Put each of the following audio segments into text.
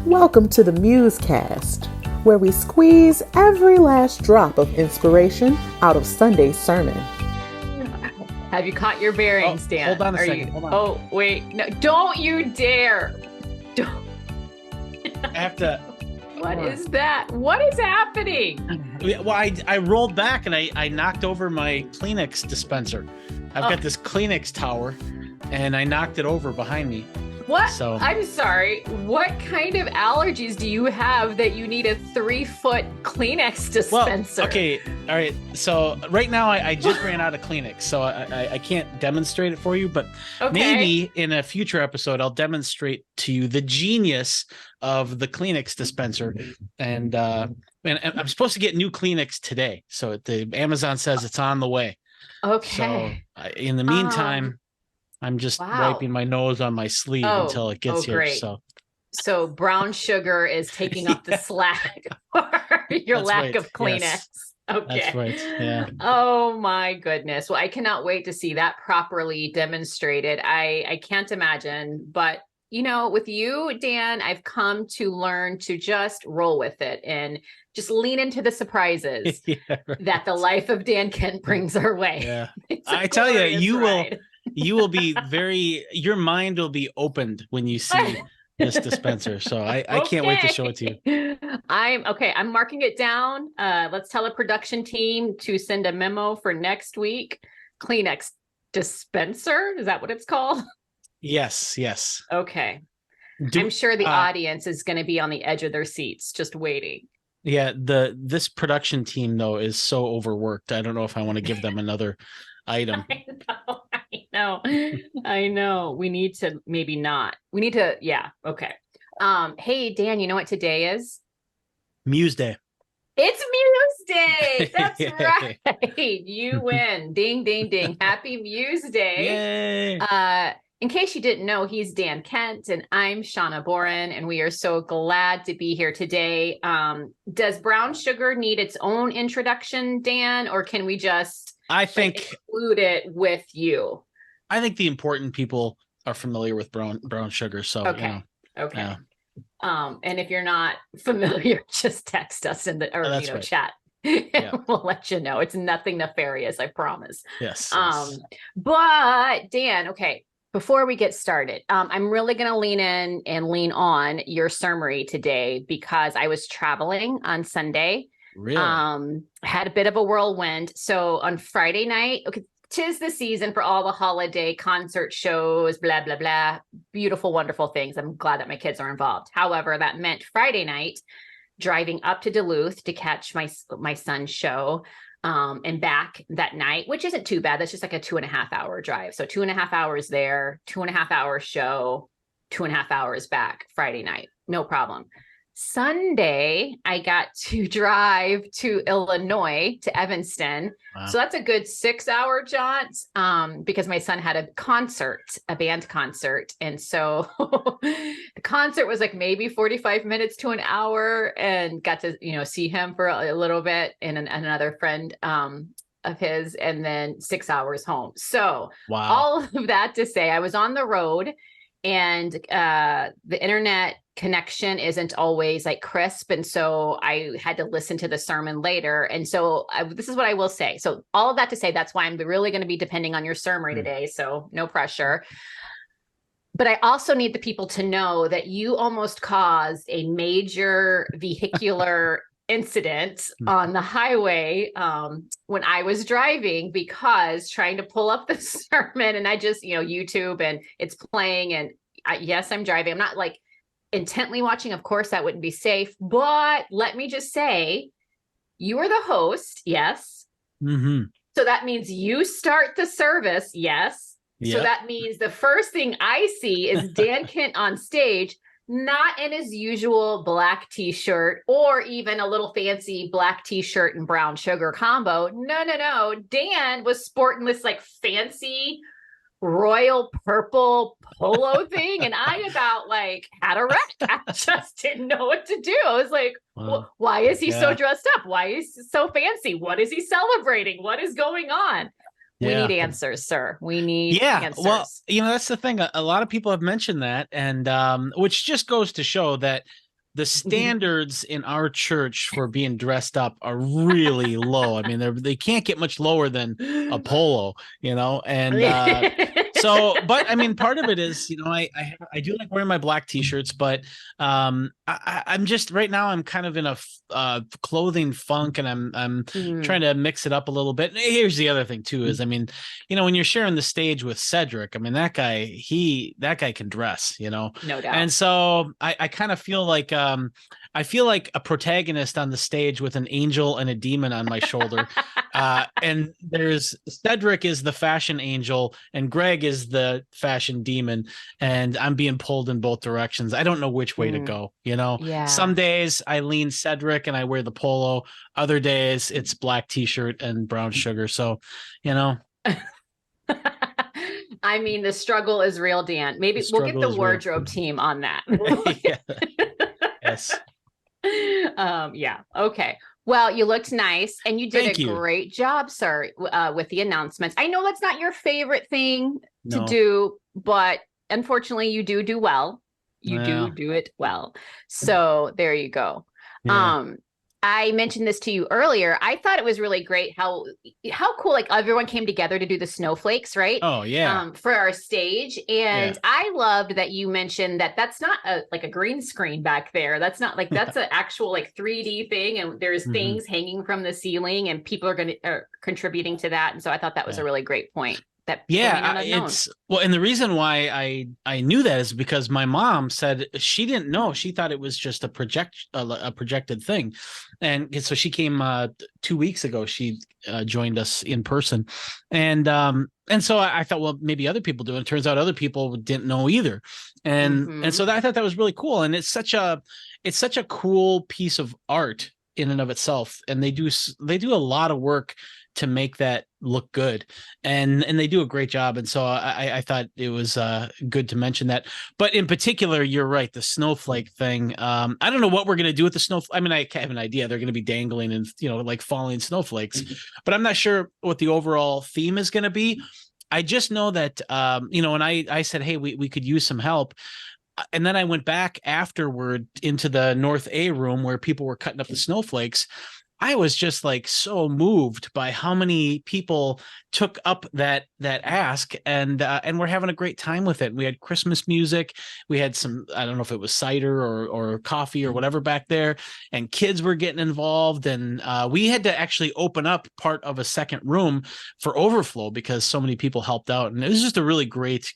Welcome to the MuseCast, where we squeeze every last drop of inspiration out of Sunday's sermon. Have you caught your bearings, Dan? Hold on a second. Hold on. Oh, wait. No, don't you dare. Don't. I have to. What is that? What is happening? Well, I rolled back and I knocked over my Kleenex dispenser. I've got this Kleenex tower, and I knocked it over behind me. What? So, I'm sorry. What kind of allergies do you have that you need a 3-foot Kleenex dispenser? Well, okay. All right. So right now I just ran out of Kleenex, so I can't demonstrate it for you, but maybe in a future episode I'll demonstrate to you the genius of the Kleenex dispenser. And I'm supposed to get new Kleenex today. So the Amazon says it's on the way. Okay. So in the meantime, I'm just wiping my nose on my sleeve until it gets here. Great. So brown sugar is taking up the slack for your lack of Kleenex. Yes. Okay. That's right. Yeah. Oh my goodness. Well, I cannot wait to see that properly demonstrated. I can't imagine, but with you, Dan, I've come to learn to just roll with it and just lean into the surprises that the life of Dan Kent brings our way. Yeah. I tell you, you will be your mind will be opened when you see this dispenser. So I can't wait to show it to you. I'm marking it down. Let's tell the production team to send a memo for next week. Kleenex dispenser. Is that what it's called? Yes. Okay. I'm sure the audience is going to be on the edge of their seats, just waiting. Yeah. This production team though is so overworked. I don't know if I want to give them another item. I know. We need to maybe not. We need to. Yeah. Okay. Hey, Dan, you know what today is? Muse Day. It's Muse Day. That's right. You win. Ding, ding, ding. Happy Muse Day. Yay. In case you didn't know, he's Dan Kent and I'm Shawna Boren, and we are so glad to be here today. Does brown sugar need its own introduction, Dan, or can we just include it with you? I think the important people are familiar with brown sugar. So okay. Yeah. And if you're not familiar, just text us in the chat. Yeah. We'll let you know. It's nothing nefarious, I promise. Yes. But Dan, okay. Before we get started, I'm really going to lean in and lean on your summary today because I was traveling on Sunday. Really? Had a bit of a whirlwind. So on Friday night, okay, 'tis the season for all the holiday concert shows, blah, blah, blah. Beautiful, wonderful things. I'm glad that my kids are involved. However, that meant Friday night, driving up to Duluth to catch my son's show. And back that night, which isn't too bad. That's just like a 2.5-hour drive. So 2.5 hours there, 2.5 hours show, 2.5 hours back Friday night. No problem. Sunday, I got to drive to Illinois, to Evanston. Wow. So that's a good 6-hour jaunt because my son had a band concert. And so the concert was like maybe 45 minutes to an hour, and got to, see him for a little bit and another friend of his, and then 6 hours home. So all of that to say, I was on the road, and the internet connection isn't always like crisp. And so I had to listen to the sermon later. And so this is what I will say. So all of that to say, that's why I'm really going to be depending on your summary today. So no pressure. But I also need the people to know that you almost caused a major vehicular incident on the highway when I was driving, because trying to pull up the sermon, and I just, YouTube, and it's playing, and yes, I'm driving. I'm not like intently watching. Of course, that wouldn't be safe, but let me just say, you are the host. Yes. Mm-hmm. So that means you start the service. Yes. Yep. So that means the first thing I see is Dan Kent on stage, not in his usual black t-shirt or even a little fancy black t-shirt and brown sugar combo. No. Dan was sporting this like fancy royal purple polo thing, and I about like had a wreck. I just didn't know what to do. I was like, why is he so dressed up? Why is he so fancy? What is he celebrating? What is going on? We need answers, sir. We need answers. Well, that's the thing. A lot of people have mentioned that, and which just goes to show that the standards in our church for being dressed up are really low. I mean, they can't get much lower than a polo, and so, but I mean, part of it is, I do like wearing my black t-shirts, but I'm just right now I'm kind of in a clothing funk, and I'm trying to mix it up a little bit. And here's the other thing too is, I mean, when you're sharing the stage with Cedric, I mean, that guy can dress, No doubt. And so I kind of feel like I feel like a protagonist on the stage with an angel and a demon on my shoulder. And there's Cedric is the fashion angel and Greg is the fashion demon. And I'm being pulled in both directions. I don't know which way to go. Yeah. Some days I lean Cedric and I wear the polo. Other days it's black t-shirt and brown sugar. So, I mean, the struggle is real, Dan. Maybe we'll get the wardrobe team on that. Yes. Yeah. Okay. Well, you looked nice and you did great job, sir, with the announcements. I know that's not your favorite thing to do, but unfortunately you do well. You do it well. So there you go. Yeah. I mentioned this to you earlier. I thought it was really great how cool, like everyone came together to do the snowflakes, right? Oh yeah. For our stage. And I loved that you mentioned that that's not like a green screen back there. That's not like, that's an actual like 3D thing. And there's things hanging from the ceiling and people are contributing to that. And so I thought that was a really great point. It's and the reason why I knew that is because my mom said she didn't know. She thought it was just a projected thing, and so she came 2 weeks ago. She joined us in person, and so I thought, well, maybe other people do. And it turns out other people didn't know either, and so I thought that was really cool. And it's such a cool piece of art in and of itself. And they do a lot of work to make that look good, and they do a great job. And so I thought it was good to mention that. But in particular, you're right, the snowflake thing. I don't know what we're going to do with the snowflake. I mean, I have an idea. They're going to be dangling and like falling snowflakes, but I'm not sure what the overall theme is going to be. I just know that when I said, hey, we could use some help. And then I went back afterward into the North A room where people were cutting up the snowflakes. I was just like so moved by how many people took up that ask, and we're having a great time with it. We had Christmas music. We had some, I don't know if it was cider or coffee or whatever back there, and kids were getting involved. And we had to actually open up part of a second room for overflow because so many people helped out. And it was just a really great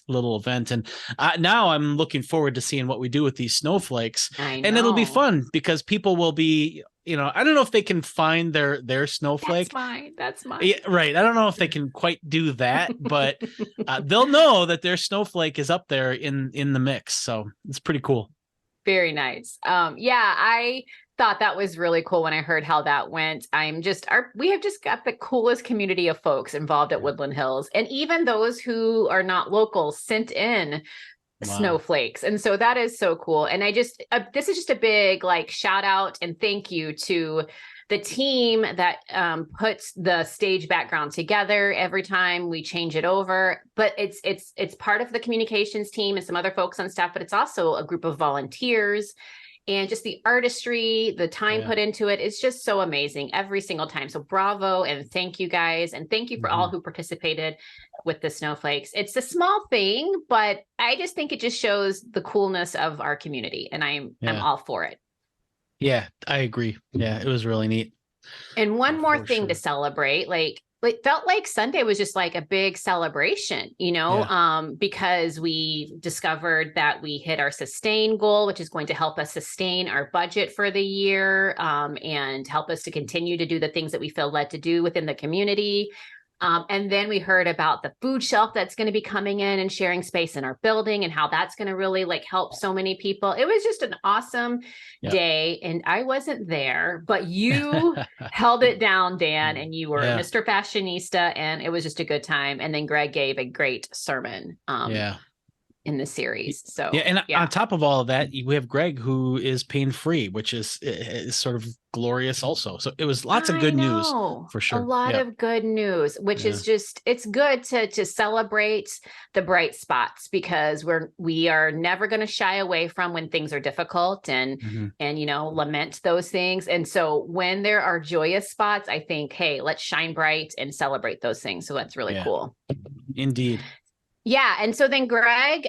little event. And now I'm looking forward to seeing what we do with these snowflakes. And it'll be fun because people will be, I don't know if they can find their snowflake. That's mine. Yeah, right. I don't know if they can quite do that, but they'll know that their snowflake is up there in the mix. So it's pretty cool. Very nice. I thought that was really cool when I heard how that went. We have just got the coolest community of folks involved at Woodland Hills. And even those who are not local sent in snowflakes. And so that is so cool. And this is just a big like shout out and thank you to the team that puts the stage background together every time we change it over. But it's part of the communications team and some other folks on staff, but it's also a group of volunteers. And just the artistry, the time put into it, it's just so amazing every single time. So bravo and thank you guys. And thank you for all who participated with the snowflakes. It's a small thing, but I just think it just shows the coolness of our community. And I'm all for it. Yeah, I agree. Yeah, it was really neat. And one more thing to celebrate, it felt like Sunday was just like a big celebration, because we discovered that we hit our sustain goal, which is going to help us sustain our budget for the year and help us to continue to do the things that we feel led to do within the community. And then we heard about the food shelf that's going to be coming in and sharing space in our building and how that's going to really help so many people. It was just an awesome day. And I wasn't there, but you held it down, Dan, and you were Mr. Fashionista, and it was just a good time. And then Greg gave a great sermon. in the series. So yeah, and on top of all of that, we have Greg, who is pain-free, which is sort of glorious also. So it was lots of good news for sure. A lot of good news, which is just, it's good to celebrate the bright spots, because we are never going to shy away from when things are difficult and lament those things. And so when there are joyous spots, I think, hey, let's shine bright and celebrate those things. So that's really cool. Indeed. Yeah. And so then Greg,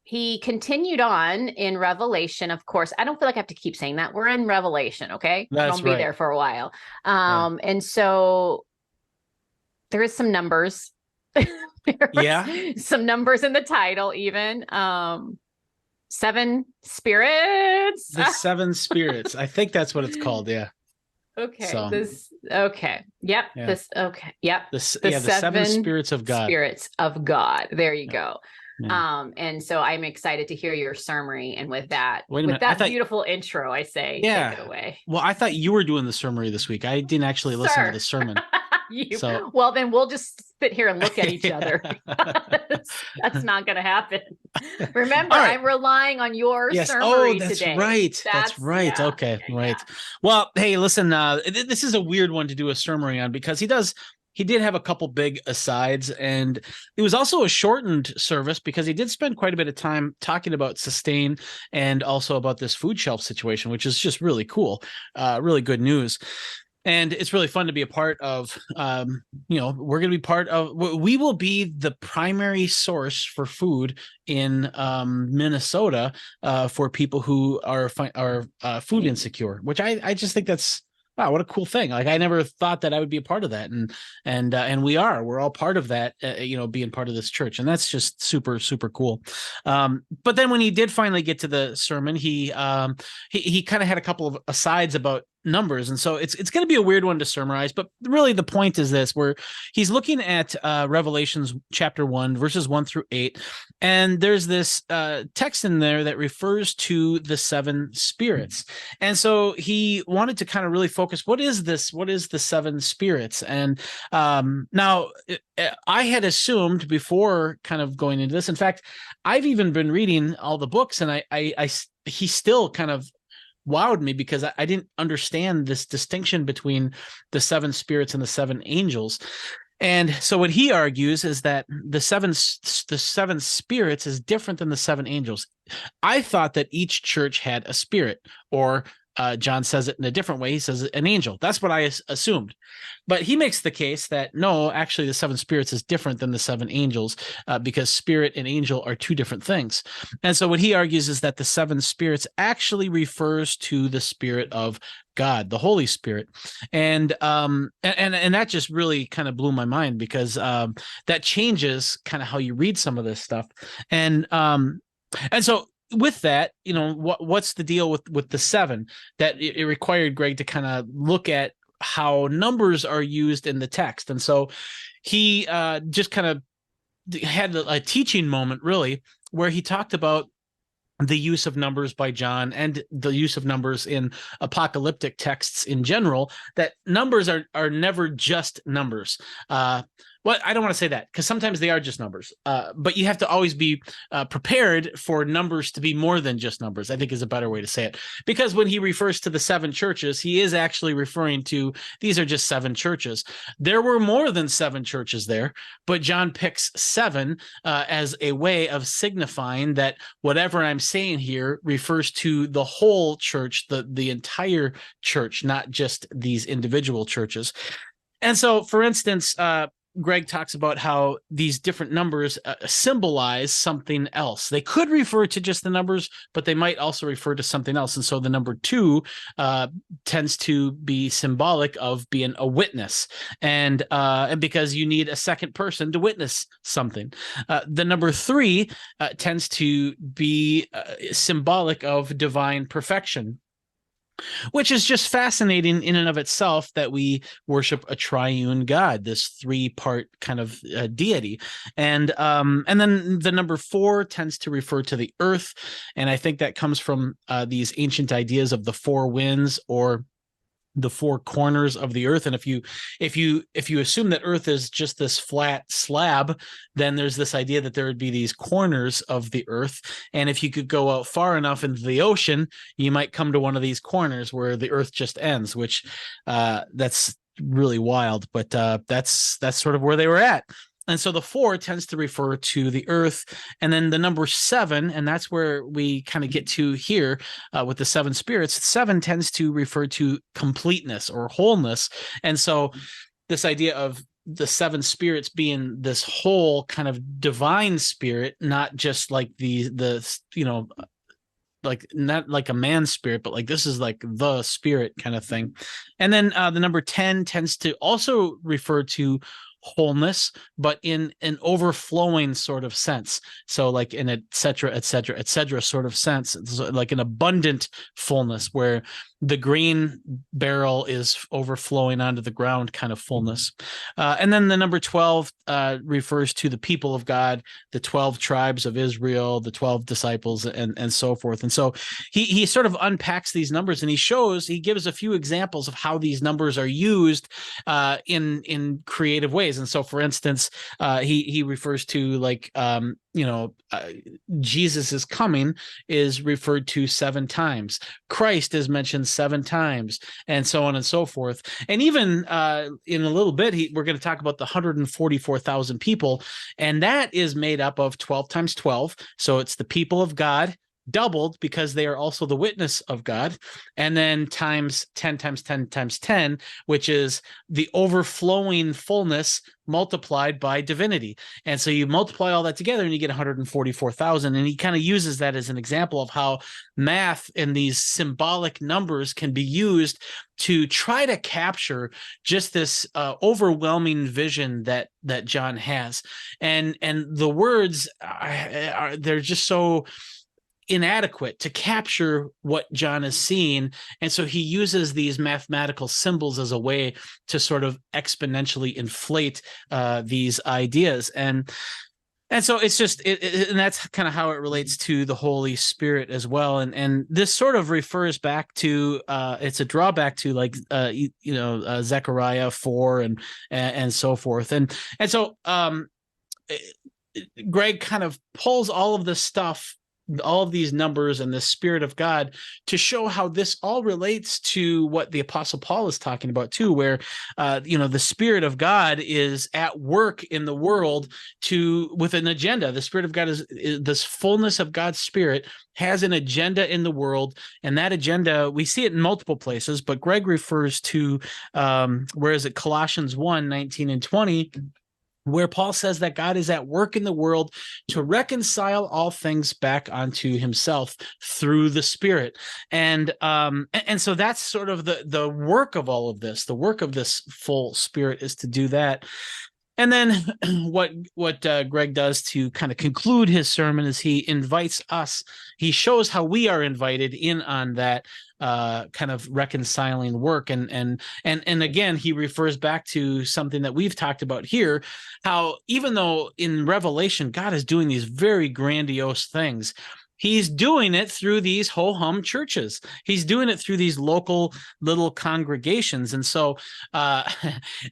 he continued on in Revelation. Of course, I don't feel like I have to keep saying that. We're in Revelation, okay? That's Don't be there for a while. And so there is some numbers. Some numbers in the title even. 7 spirits. The 7 spirits. I think that's what it's called. Yeah. Okay. So, okay. Yep. Yeah. Yep. The 7 spirits of God. Spirits of God. There you go. Yeah. And so I'm excited to hear your summary. And with that, beautiful intro, I say, take it away. Well, I thought you were doing the summary this week. I didn't actually listen to the sermon. Well, then we'll just sit here and look at each other. That's not going to happen. Remember, I'm relying on your summary today. That's right. Yeah. Okay. Right. Well, hey, listen, this is a weird one to do a summary on, because he did have a couple big asides, and it was also a shortened service because he did spend quite a bit of time talking about Sustain and also about this food shelf situation, which is just really cool, really good news. And it's really fun to be a part of. We're going to be part of. We will be the primary source for food in Minnesota for people who are food insecure, which I just think that's. Wow, what a cool thing. Like, I never thought that I would be a part of that. And we're all part of that, being part of this church. And that's just super, super cool. But then when he did finally get to the sermon, he kind of had a couple of asides about numbers. And so it's going to be a weird one to summarize, but really the point is this, where he's looking at Revelations chapter 1, verses 1-8. And there's this text in there that refers to the 7 spirits. And so he wanted to kind of really focus, what is this? What is the 7 spirits? And now I had assumed before kind of going into this, in fact, I've even been reading all the books, and he still kind of wowed me, because I didn't understand this distinction between the 7 spirits and the 7 angels. And so what he argues is that the seven spirits is different than the 7 angels. I thought that each church had a spirit, or John says it in a different way. He says an angel. That's what I assumed. But he makes the case that no, actually the 7 spirits is different than the 7 angels, because spirit and angel are 2 different things. And so what he argues is that the 7 spirits actually refers to the Spirit of God, the Holy Spirit. And that just really kind of blew my mind, because that changes kind of how you read some of this stuff. And so with that, what's the deal with the 7? That it required Greg to kind of look at how numbers are used in the text. And so he just kind of had a teaching moment, really, where he talked about the use of numbers by John and the use of numbers in apocalyptic texts in general, that numbers are never just numbers. Well, I don't want to say that, because sometimes they are just numbers, but you have to always be prepared for numbers to be more than just numbers, I think is a better way to say it. Because when he refers to the 7 churches, he is actually referring to, these are just 7 churches. There were more than 7 churches there, but John picks 7 as a way of signifying that whatever I'm saying here refers to the whole church, the entire church, not just these individual churches. And so, for instance, Greg talks about how these different numbers symbolize something else. They could refer to just the numbers, but they might also refer to something else. And so the number 2 tends to be symbolic of being a witness, and because you need a second person to witness something. The number 3 tends to be symbolic of divine perfection, which is just fascinating in and of itself, that we worship a triune God, this 3-part kind of deity. And then the number 4 tends to refer to the earth. And I think that comes from these ancient ideas of the 4 winds, or the four corners of the earth. And if you assume that earth is just this flat slab, then there's this idea that there would be these corners of the earth. And if you could go out far enough into the ocean, you might come to one of these corners where the earth just ends, which that's really wild, but that's sort of where they were at. And so the 4 tends to refer to the earth, and then the number 7, and that's where we kind of get to here with the 7 spirits. 7 tends to refer to completeness or wholeness. And so this idea of the 7 spirits being this whole kind of divine spirit, not just like the like not like a man's spirit, but like this is like the spirit kind of thing. And then the number 10 tends to also refer to wholeness, but in an overflowing sort of sense. So like in et cetera sort of sense. It's like an abundant fullness where the grain barrel is overflowing onto the ground kind of fullness. And then the number 12 refers to the people of God, the 12 tribes of Israel, the 12 disciples, and so forth. And so he sort of unpacks these numbers, and he gives a few examples of how these numbers are used in creative ways. And so, for instance, he refers to like Jesus is coming is referred to 7 times. Christ is mentioned 7 times, and so on and so forth. And even in a little bit, we're going to talk about the 144,000 people, and that is made up of 12 times 12. So it's the people of God doubled because they are also the witness of God, and then times 10 times 10 times 10, which is the overflowing fullness multiplied by divinity. And so you multiply all that together and you get 144,000. And he kind of uses that as an example of how math and these symbolic numbers can be used to try to capture just this overwhelming vision that John has. And the words they're just so inadequate to capture what John is seeing. And so he uses these mathematical symbols as a way to sort of exponentially inflate these ideas. And so it's just, and that's kind of how it relates to the Holy Spirit as well. And this sort of refers back to, it's a drawback to like, Zechariah 4 and so forth. And so Greg kind of pulls all of this stuff, all of these numbers and the Spirit of God to show how this all relates to what the Apostle Paul is talking about too, where, the Spirit of God is at work in the world with an agenda. The Spirit of God is this fullness of God's Spirit has an agenda in the world. And that agenda, we see it in multiple places, but Greg refers to, where is it? Colossians 1:19 and 20, where Paul says that God is at work in the world to reconcile all things back onto himself through the Spirit. And so that's sort of the work of all of this. The work of this full Spirit is to do that. And then what Greg does to kind of conclude his sermon is he invites us. He shows how we are invited in on that kind of reconciling work. And again, he refers back to something that we've talked about here, how even though in Revelation, God is doing these very grandiose things, he's doing it through these ho-hum churches. He's doing it through these local little congregations. And so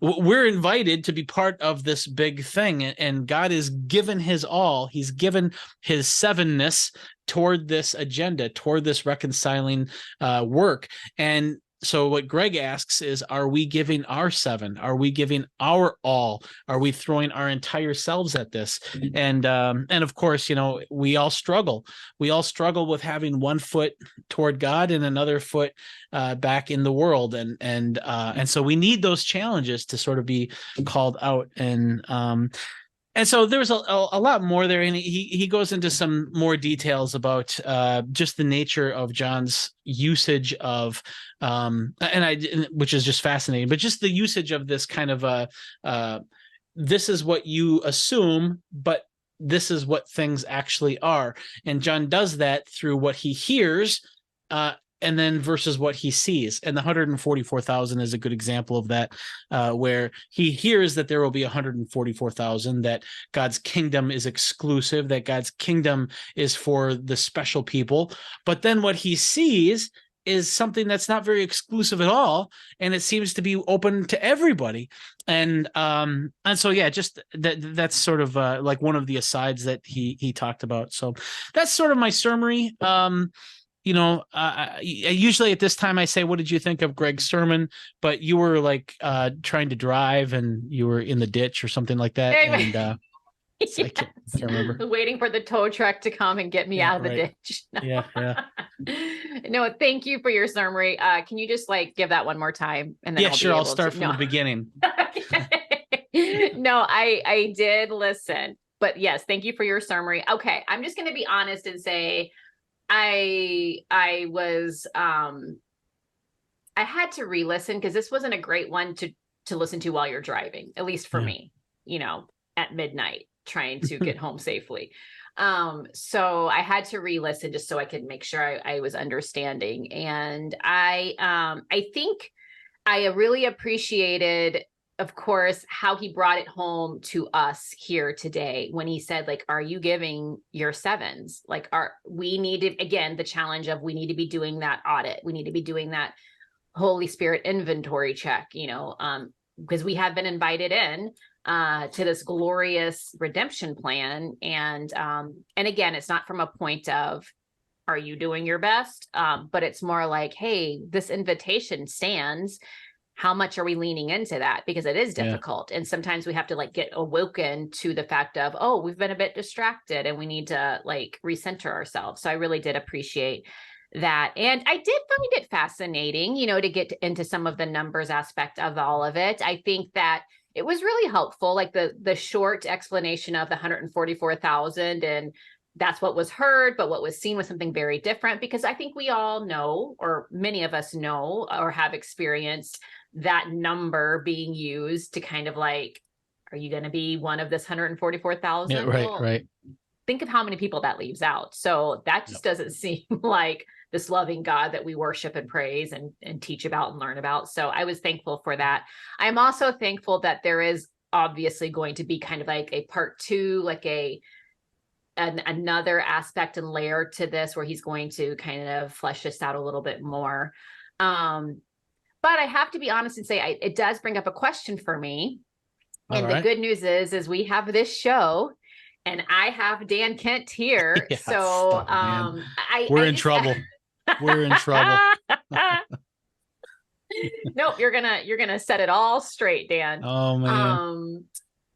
we're invited to be part of this big thing. And God has given his all. He's given his 7ness toward this agenda, toward this reconciling work. And so what Greg asks is, are we giving our 7? Are we giving our all? Are we throwing our entire selves at this? And of course, we all struggle. We all struggle with having one foot toward God and another foot back in the world. And so we need those challenges to sort of be called out. And so there's a lot more there, and he goes into some more details about just the nature of John's usage of, which is just fascinating, but just the usage of this kind of this is what you assume, but this is what things actually are. And John does that through what he hears, and then versus what he sees. And the 144,000 is a good example of that, where he hears that there will be 144,000, that God's kingdom is exclusive, that God's kingdom is for the special people. But then what he sees is something that's not very exclusive at all, and it seems to be open to everybody. And so yeah, just that's sort of like one of the asides that he talked about. So that's sort of my summary. Usually at this time I say, what did you think of Greg's sermon? But you were like trying to drive, and you were in the ditch or something like that. And yes. I can't remember. Waiting for the tow truck to come and get me out of the ditch. Yeah. No, thank you for your summary. Can you just like give that one more time? And then I'll start from the beginning. No, I did listen, but yes, thank you for your summary. Okay, I'm just going to be honest and say I had to re-listen because this wasn't a great one to listen to while you're driving, at least for me, at midnight trying to get home safely. So I had to re-listen just so I could make sure I was understanding. And I think I really appreciated, of course, how he brought it home to us here today when he said, like, are you giving your sevens? Like, we need to, again, the challenge of we need to be doing that audit. We need to be doing that Holy Spirit inventory check, because we have been invited in to this glorious redemption plan. And again, it's not from a point of, are you doing your best? But it's more like, hey, this invitation stands. How much are we leaning into that? Because it is difficult. And sometimes we have to like get awoken to the fact of, oh, we've been a bit distracted and we need to like recenter ourselves. So I really did appreciate that. And I did find it fascinating, to get into some of the numbers aspect of all of it. I think that it was really helpful, like the short explanation of the 144,000, and that's what was heard, but what was seen was something very different, because I think we all know, or many of us know or have experienced that number being used to kind of like, are you going to be one of this 144,000? Yeah, right. Think of how many people that leaves out. So that just doesn't seem like this loving God that we worship and praise and teach about and learn about. So I was thankful for that. I'm also thankful that there is obviously going to be kind of like a part two, like another aspect and layer to this where he's going to kind of flesh this out a little bit more. But I have to be honest and say it does bring up a question for me. And the good news is we have this show and I have Dan Kent here. Yeah, so we're in trouble. We're in trouble. Nope, you're gonna set it all straight, Dan. Oh man.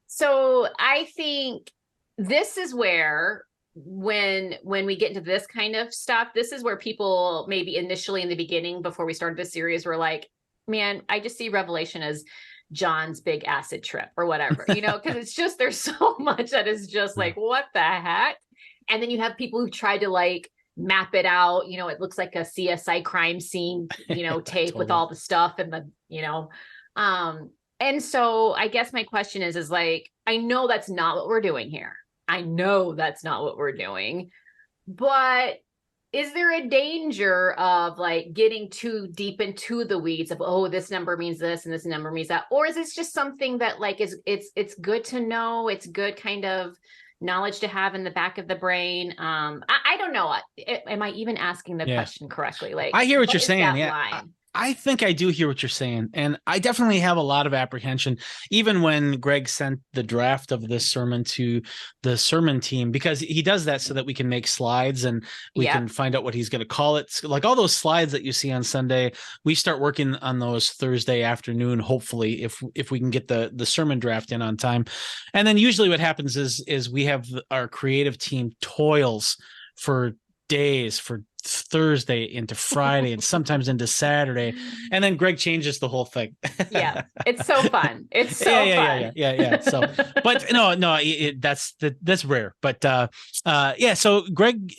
So I think this is where when we get into this kind of stuff, this is where people maybe initially in the beginning before we started this series were like, man, I just see Revelation as John's big acid trip or whatever, because it's just, there's so much that is just like, what the heck? And then you have people who try to like map it out, it looks like a CSI crime scene, tape Totally. with all the stuff and the, and so I guess my question is like, I know that's not what we're doing here. I know that's not what we're doing, but is there a danger of like getting too deep into the weeds of, oh, this number means this and this number means that? Or is this just something that like it's good to know? It's good kind of knowledge to have in the back of the brain. I don't know. Am I even asking the question correctly? Like, I hear what you're saying. Yeah. Line? I think I do hear what you're saying. And I definitely have a lot of apprehension, even when Greg sent the draft of this sermon to the sermon team, because he does that so that we can make slides and we can find out what he's going to call it. Like all those slides that you see on Sunday, we start working on those Thursday afternoon, hopefully, if we can get the sermon draft in on time. And then usually what happens is we have our creative team toils for days, for Thursday into Friday and sometimes into Saturday, and then Greg changes the whole thing. Yeah, it's so fun. It's so fun. Yeah. So, but no, that's rare. But so Greg,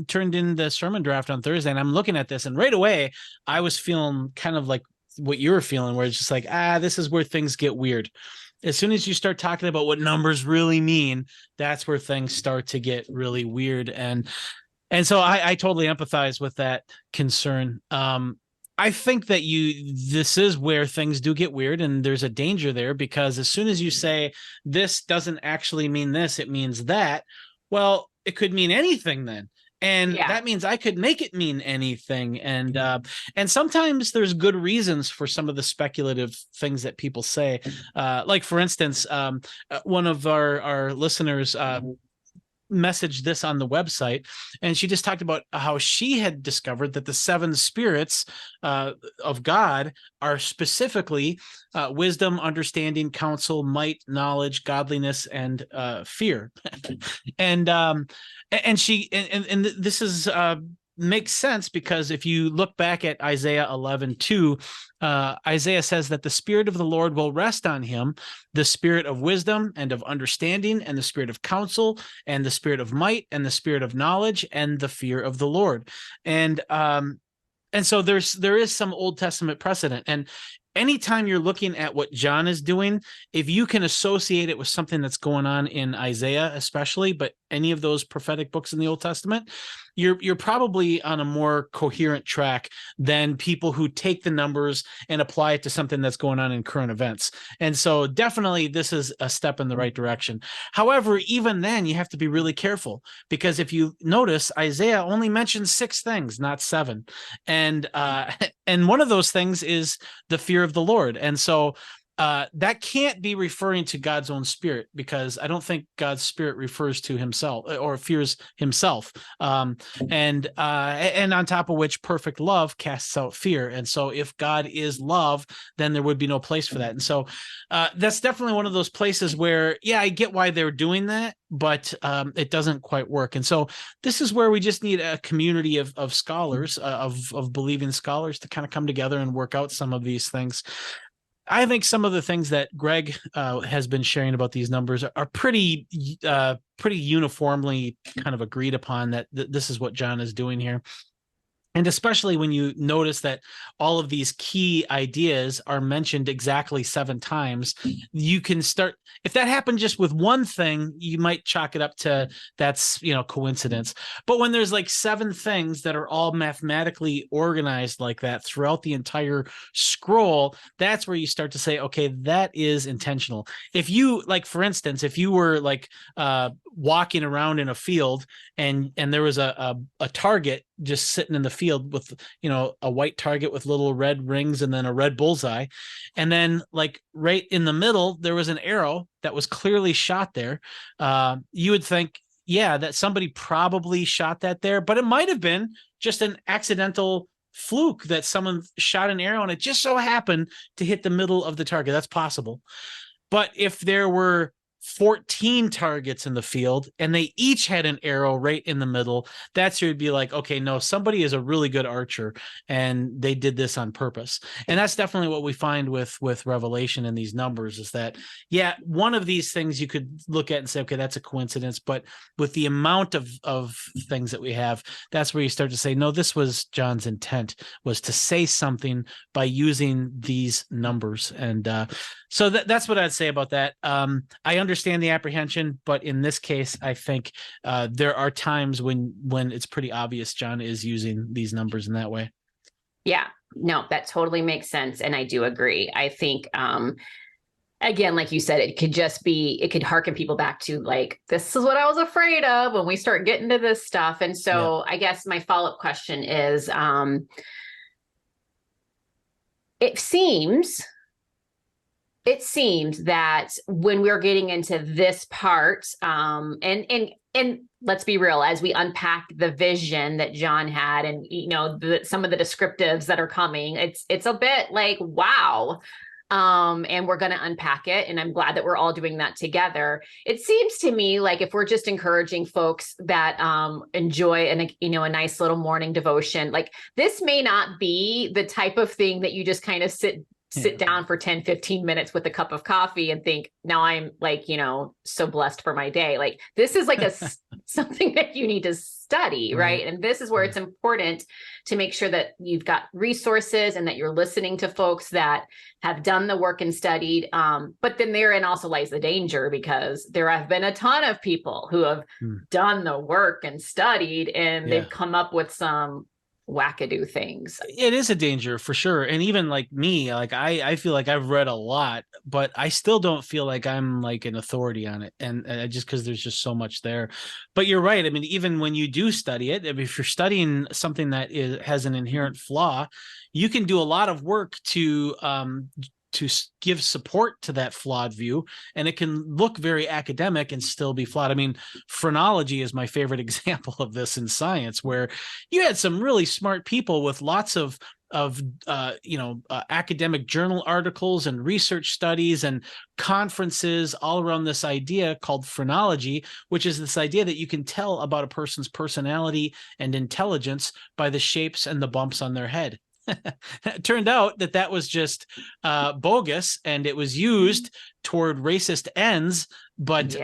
turned in the sermon draft on Thursday, and I'm looking at this, and right away I was feeling kind of like what you were feeling, where it's just like, this is where things get weird. As soon as you start talking about what numbers really mean, that's where things start to get really weird. And so I totally empathize with that concern. I think that this is where things do get weird, and there's a danger there, because as soon as you say this doesn't actually mean this, it means that, well, it could mean anything then. And that means I could make it mean anything. And sometimes there's good reasons for some of the speculative things that people say. Like, for instance, one of our listeners messaged this on the website, and she just talked about how she had discovered that the seven spirits of God are specifically wisdom, understanding, counsel, might, knowledge, godliness, and fear. and this is makes sense, because if you look back at Isaiah 11:2, Isaiah says that the Spirit of the Lord will rest on him, the Spirit of wisdom and of understanding, and the Spirit of counsel, and the Spirit of might, and the Spirit of knowledge, and the fear of the Lord. And so there is some Old Testament precedent. And anytime you're looking at what John is doing, if you can associate it with something that's going on in Isaiah, especially, but any of those prophetic books in the Old Testament, you're probably on a more coherent track than people who take the numbers and apply it to something that's going on in current events. And so definitely this is a step in the right direction. However, even then you have to be really careful, because if you notice, Isaiah only mentions 6 things, not 7. And one of those things is the fear of the Lord. And so that can't be referring to God's own Spirit, because I don't think God's Spirit refers to himself or fears himself. And on top of which, perfect love casts out fear. And so if God is love, then there would be no place for that. And so that's definitely one of those places where, I get why they're doing that, but it doesn't quite work. And so this is where we just need a community of scholars, of believing scholars, to kind of come together and work out some of these things. I think some of the things that Greg has been sharing about these numbers are pretty uniformly kind of agreed upon, that this is what John is doing here. And especially when you notice that all of these key ideas are mentioned exactly 7 times, you can start, if that happened just with one thing, you might chalk it up to that's, coincidence. But when there's like 7 things that are all mathematically organized like that throughout the entire scroll, that's where you start to say, okay, that is intentional. If you, like, for instance, if you were like walking around in a field and there was a target just sitting in the field with, a white target with little red rings and then a red bullseye, and then like right in the middle there was an arrow that was clearly shot there, you would think, that somebody probably shot that there, but it might have been just an accidental fluke that someone shot an arrow and it just so happened to hit the middle of the target. That's possible. But if there were 14 targets in the field and they each had an arrow right in the middle, that's where you'd be like, okay, no, somebody is a really good archer and they did this on purpose. And that's definitely what we find with Revelation and these numbers, is that, one of these things you could look at and say, okay, that's a coincidence. But with the amount of things that we have, that's where you start to say, no, this was John's intent, was to say something by using these numbers. And so that's what I'd say about that. I understand the apprehension, but in this case, I think there are times when it's pretty obvious John is using these numbers in that way. Yeah, no, that totally makes sense. And I do agree. I think, again, like you said, it could harken people back to like, this is what I was afraid of when we start getting to this stuff. And so I guess my follow-up question is, it seems that when we're getting into this part, and let's be real, as we unpack the vision that John had, and some of the descriptives that are coming, it's a bit like, wow. And we're going to unpack it. And I'm glad that we're all doing that together. It seems to me like if we're just encouraging folks that enjoy a nice little morning devotion, like this may not be the type of thing that you just kind of sit down for 10, 15 minutes with a cup of coffee and think, now I'm like, so blessed for my day. Like this is like something that you need to study, right? And this is where it's important to make sure that you've got resources and that you're listening to folks that have done the work and studied. But then therein also lies the danger, because there have been a ton of people who have done the work and studied, and they've come up with some wackadoo things. It is a danger for sure. And even like me, like I feel like I've read a lot, but I still don't feel like I'm like an authority on it. And just because there's just so much there. But you're right. I mean, even when you do study it, if you're studying something that has an inherent flaw, you can do a lot of work to give support to that flawed view, and it can look very academic and still be flawed. I mean, phrenology is my favorite example of this in science, where you had some really smart people with lots of academic journal articles and research studies and conferences all around this idea called phrenology, which is this idea that you can tell about a person's personality and intelligence by the shapes and the bumps on their head. It turned out that was just bogus, and it was used toward racist ends. But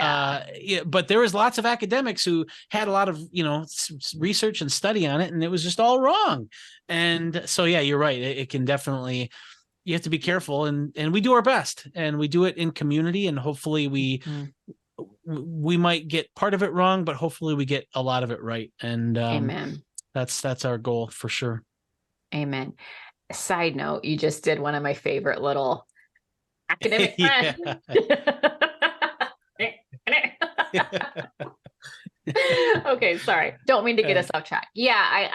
but there was lots of academics who had a lot of research and study on it, and it was just all wrong. And so you're right. It can definitely, you have to be careful, and we do our best, and we do it in community, and hopefully we might get part of it wrong, but hopefully we get a lot of it right. And Amen. That's our goal for sure. Amen. Side note, you just did one of my favorite little academic friends. Okay, sorry. Don't mean to get us off track. Yeah,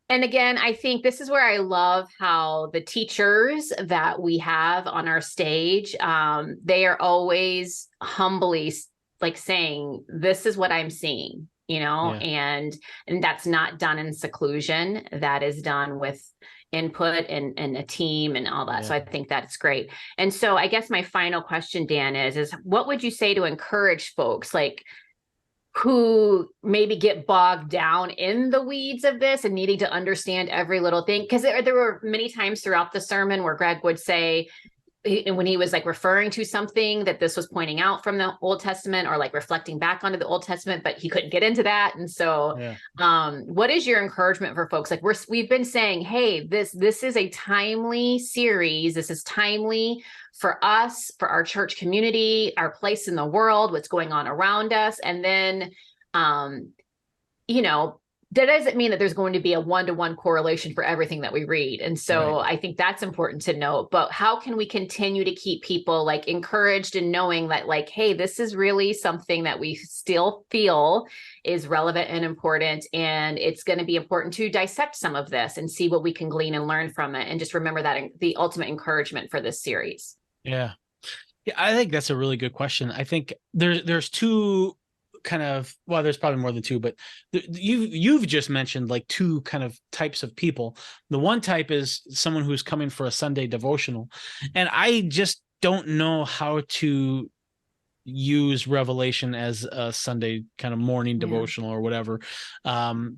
and again, I think this is where I love how the teachers that we have on our stage, they are always humbly like saying, this is what I'm seeing. And that's not done in seclusion. That is done with input and a team and all that. Yeah. So I think that's great. And so I guess my final question, Dan, is what would you say to encourage folks like who maybe get bogged down in the weeds of this and needing to understand every little thing? Because there were many times throughout the sermon where Greg would say, when he was like referring to something, that this was pointing out from the Old Testament or like reflecting back onto the Old Testament, but he couldn't get into that. And so what is your encouragement for folks? Like we've been saying, hey, this is a timely series. This is timely for us, for our church community, our place in the world, what's going on around us. And then, that doesn't mean that there's going to be a one-to-one correlation for everything that we read. And so I think that's important to note. But how can we continue to keep people like encouraged and knowing that like, hey, this is really something that we still feel is relevant and important. And it's going to be important to dissect some of this and see what we can glean and learn from it. And just remember that the ultimate encouragement for this series. Yeah, I think that's a really good question. I think there's two kind of, well, there's probably more than two, but you've just mentioned like two kind of types of people. The one type is someone who's coming for a Sunday devotional, and I just don't know how to use Revelation as a Sunday kind of morning devotional or whatever,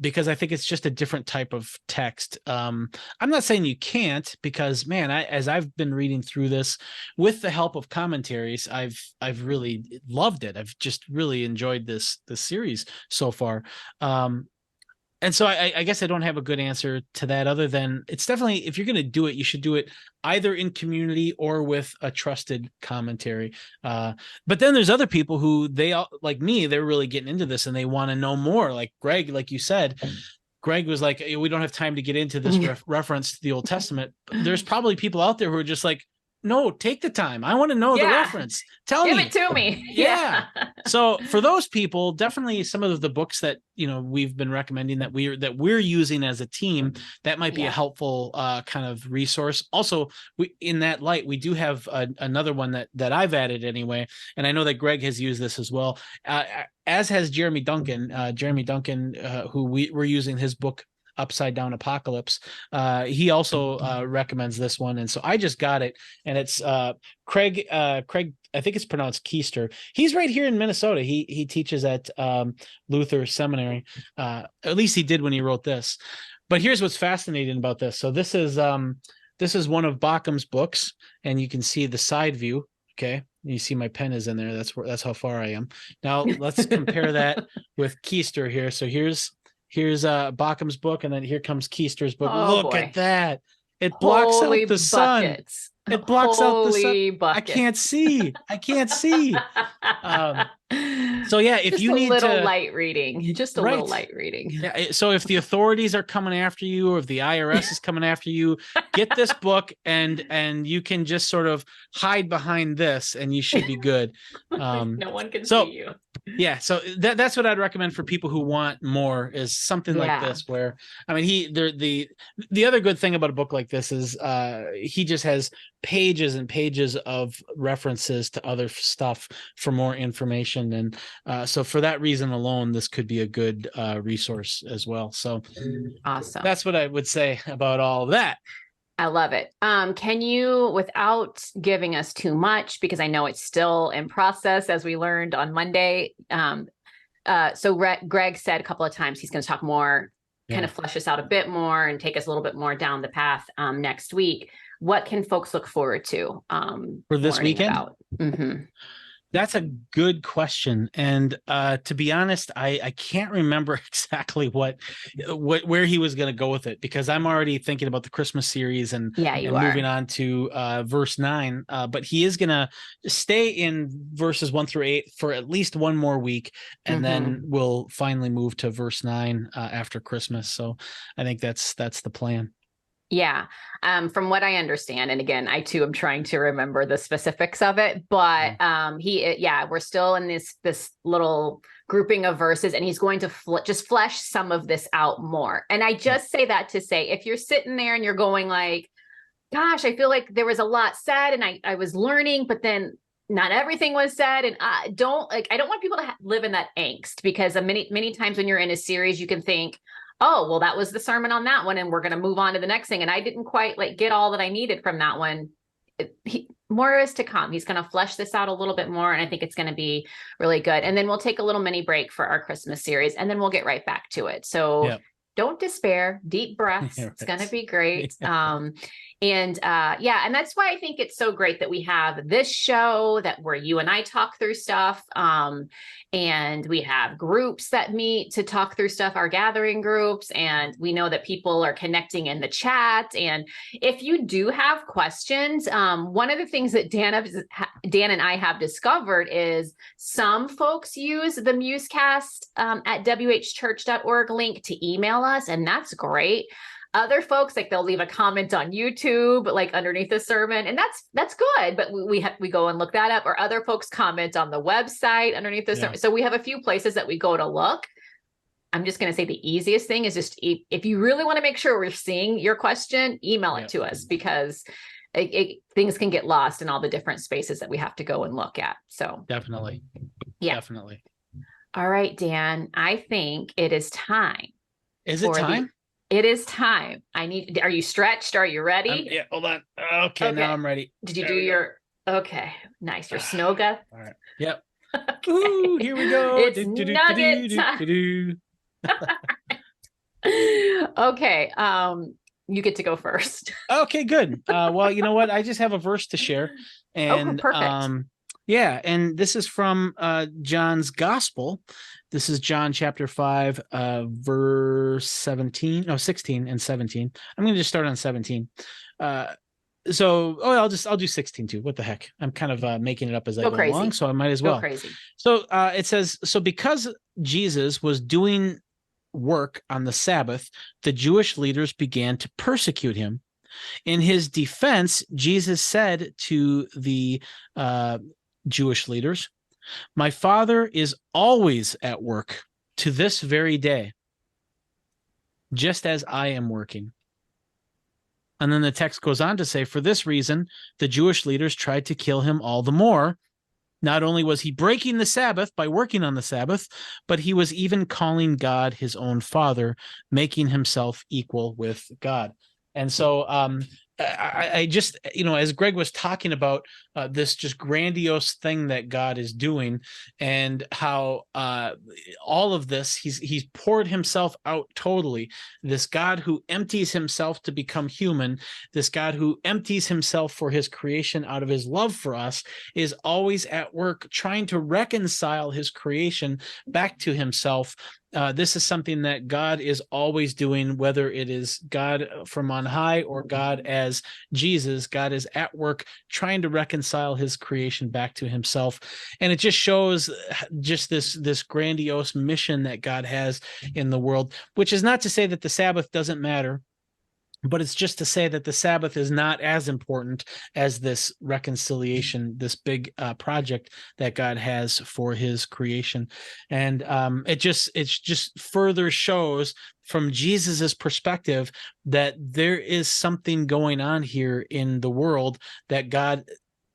because I think it's just a different type of text. I'm not saying you can't, because man, as I've been reading through this with the help of commentaries, I've really loved it. I've just really enjoyed this series so far. And so I guess I don't have a good answer to that, other than it's definitely, if you're going to do it, you should do it either in community or with a trusted commentary. But then there's other people who like me, they're really getting into this and they want to know more. Like Greg, like you said, Greg was like, we don't have time to get into this reference to the Old Testament. There's probably people out there who are just like, no, take the time. I want to know the reference. Give it to me. Yeah. So for those people, definitely some of the books that we've been recommending that we're using as a team, that might be a helpful kind of resource. Also, in that light, we do have another one that I've added anyway, and I know that Greg has used this as well, as has Jeremy Duncan. Who we're using his book Upside Down Apocalypse. He also recommends this one, and so I just got it, and it's Craig, I think it's pronounced Keister. He's right here in Minnesota. He teaches at Luther Seminary. At least he did when he wrote this. But here's what's fascinating about this. So this is one of Bockham's books, and you can see the side view. Okay, you see my pen is in there. That's how far I am. Now let's compare that with Keister here. So here's Bockham's book, and then here comes Keister's book. Look at that. It blocks out the sun. It blocks out the sun. Buckets. I can't see. So yeah, if just you need to light reading, just a little light reading. Yeah. So if the authorities are coming after you, or if the IRS is coming after you, get this book and you can just sort of hide behind this and you should be good. No one can see you. Yeah, so that's what I'd recommend for people who want more, is something like this, where I mean the other good thing about a book like this is he just has pages and pages of references to other stuff for more information, and so for that reason alone, this could be a good resource as well. So awesome. That's what I would say about all of that. I love it. Can you, without giving us too much, because I know it's still in process, as we learned on Monday. So Greg said a couple of times he's going to talk more, kind of flesh us out a bit more and take us a little bit more down the path next week. What can folks look forward to for this weekend? That's a good question. And to be honest, I can't remember exactly where he was going to go with it, because I'm already thinking about the Christmas series and moving on to verse 9. But he is going to stay in verses 1 through 8 for at least one more week. And then we'll finally move to verse 9 after Christmas. So I think that's the plan. Yeah. From what I understand, and again, I too am trying to remember the specifics of it, but we're still in this little grouping of verses, and he's going to just flesh some of this out more. And I just say that to say, if you're sitting there and you're going like, gosh, I feel like there was a lot said and I was learning, but then not everything was said. And I don't want people to live in that angst, because many times when you're in a series, you can think, oh, well, that was the sermon on that one, and we're going to move on to the next thing. And I didn't quite get all that I needed from that one. More is to come. He's going to flesh this out a little bit more, and I think it's going to be really good. And then we'll take a little mini break for our Christmas series, and then we'll get right back to it. So don't despair, deep breaths. It's going to be great. And that's why I think it's so great that we have this show where you and I talk through stuff. And we have groups that meet to talk through stuff, our gathering groups, and we know that people are connecting in the chat. And if you do have questions, one of the things that Dan and I have discovered is some folks use the MuseCast at whchurch.org link to email us, and that's great. Other folks, they'll leave a comment on YouTube, underneath the sermon, and that's good. But we go and look that up. Or other folks comment on the website underneath the sermon. So we have a few places that we go to look. I'm just going to say the easiest thing is just, if you really want to make sure we're seeing your question, email it to us, because things can get lost in all the different spaces that we have to go and look at. So definitely. All right, Dan, I think it is time. Is it time? It is time. Are you stretched? Are you ready? Hold on. Okay, now I'm ready. Did you do your, nice. Your snow gut? All right. Yep. Okay. Ooh, here we go. It's nugget time. Okay. You get to go first. Okay, good. Well, you know what? I just have a verse to share. And perfect. And this is from John's Gospel. This is John chapter 5, verse 16 and 17. I'm going to just start on 17. I'll do 16 too. What the heck? I'm kind of making it up as I go along, so I might as well. Go crazy. So it says, so because Jesus was doing work on the Sabbath, the Jewish leaders began to persecute him. In his defense, Jesus said to the Jewish leaders, "My Father is always at work to this very day, just as I am working." And then the text goes on to say, for this reason, the Jewish leaders tried to kill him all the more. Not only was he breaking the Sabbath by working on the Sabbath, but he was even calling God his own Father, making himself equal with God. And so I just, as Greg was talking about this just grandiose thing that God is doing, and how all of this, he's poured himself out totally. This God who empties himself to become human, this God who empties himself for his creation out of his love for us, is always at work trying to reconcile his creation back to himself. this is something that God is always doing, whether it is God from on high or God as Jesus. God is at work trying to reconcile his creation back to himself. And it just shows just this grandiose mission that God has in the world, which is not to say that the Sabbath doesn't matter, but it's just to say that the Sabbath is not as important as this reconciliation, this big project that God has for his creation. And it just further shows from Jesus's perspective that there is something going on here in the world that God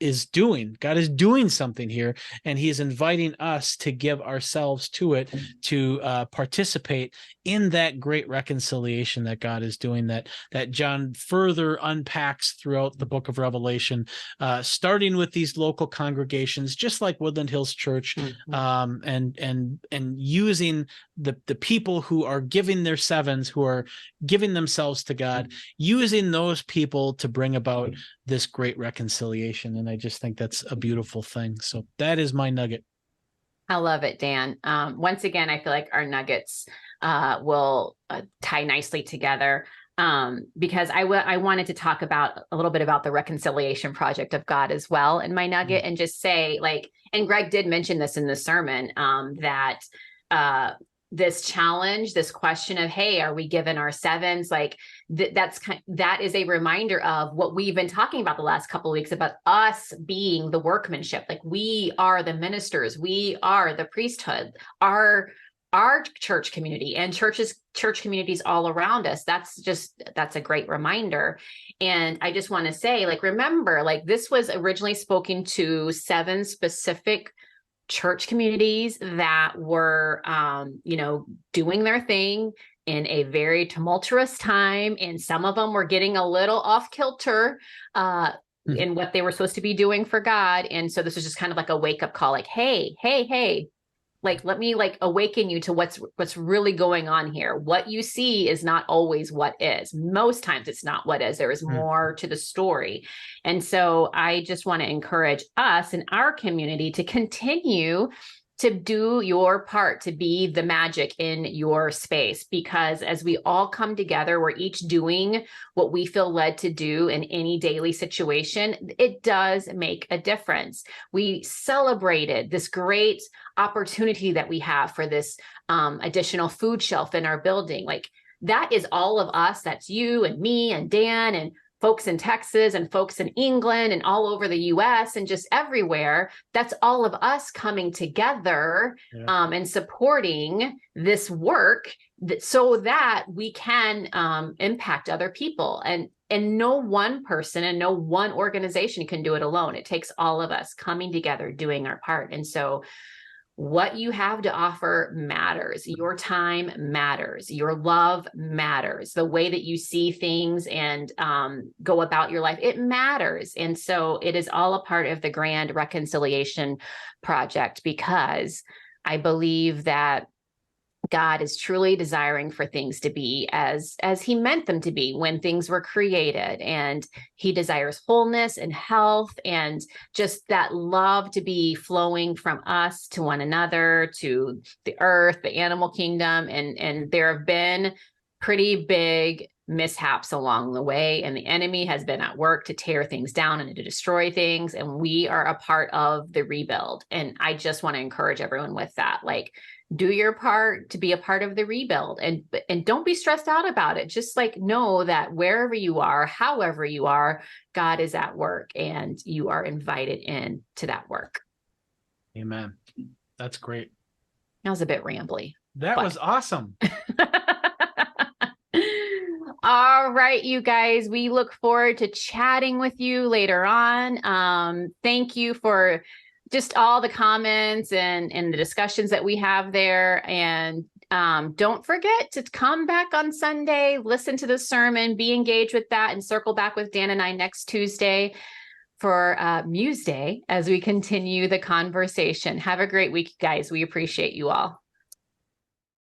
is doing. God is doing something here, and he is inviting us to give ourselves to it, to participate in that great reconciliation that God is doing, that John further unpacks throughout the book of Revelation, starting with these local congregations, just like Woodland Hills Church, and using the people who are giving their sevens, who are giving themselves to God, using those people to bring about this great reconciliation. And I just think that's a beautiful thing. So that is my nugget. I love it, Dan. Once again, I feel like our nuggets will tie nicely together, because I wanted to talk about a little bit about the reconciliation project of God as well in my nugget, and just say, like, and Greg did mention this in the sermon, that this challenge, this question of, hey, are we given our sevens? Like that is a reminder of what we've been talking about the last couple of weeks about us being the workmanship. Like we are the ministers, we are the priesthood, our church community and church communities all around us. That's a great reminder. And I just want to say, like, remember, like this was originally spoken to 7 specific church communities that were, doing their thing in a very tumultuous time. And some of them were getting a little off kilter in what they were supposed to be doing for God. And so this was just kind of like a wake up call, like, hey, like, let me like awaken you to what's really going on here. What you see is not always what is. Most times it's not what is. There is more to the story. And so I just want to encourage us in our community to continue to do your part, to be the magic in your space, because as we all come together, we're each doing what we feel led to do in any daily situation. It does make a difference. We celebrated this great opportunity that we have for this additional food shelf in our building. Like that is all of us. That's you and me and Dan and folks in Texas and folks in England and all over the US and just everywhere. That's all of us coming together and supporting this work so that we can impact other people. And no one person and no one organization can do it alone. It takes all of us coming together, doing our part. And so what you have to offer matters. Your time matters. Your love matters. The way that you see things and go about your life, it matters. And so it is all a part of the grand reconciliation project, because I believe that God is truly desiring for things to be as he meant them to be when things were created. And he desires wholeness and health and just that love to be flowing from us to one another, to the earth, the animal kingdom. And there have been pretty big mishaps along the way, and the enemy has been at work to tear things down and to destroy things. And we are a part of the rebuild. And I just want to encourage everyone with that, like, do your part to be a part of the rebuild, and don't be stressed out about it. Just like know that wherever you are, however you are, God is at work and you are invited in to that work. Amen. That's great. That was a bit rambly. That was awesome. All right, you guys, we look forward to chatting with you later on. Thank you for just all the comments and the discussions that we have there. And don't forget to come back on Sunday, listen to the sermon, be engaged with that, and circle back with Dan and I next Tuesday for Muse Day as we continue the conversation. Have a great week, guys. We appreciate you all.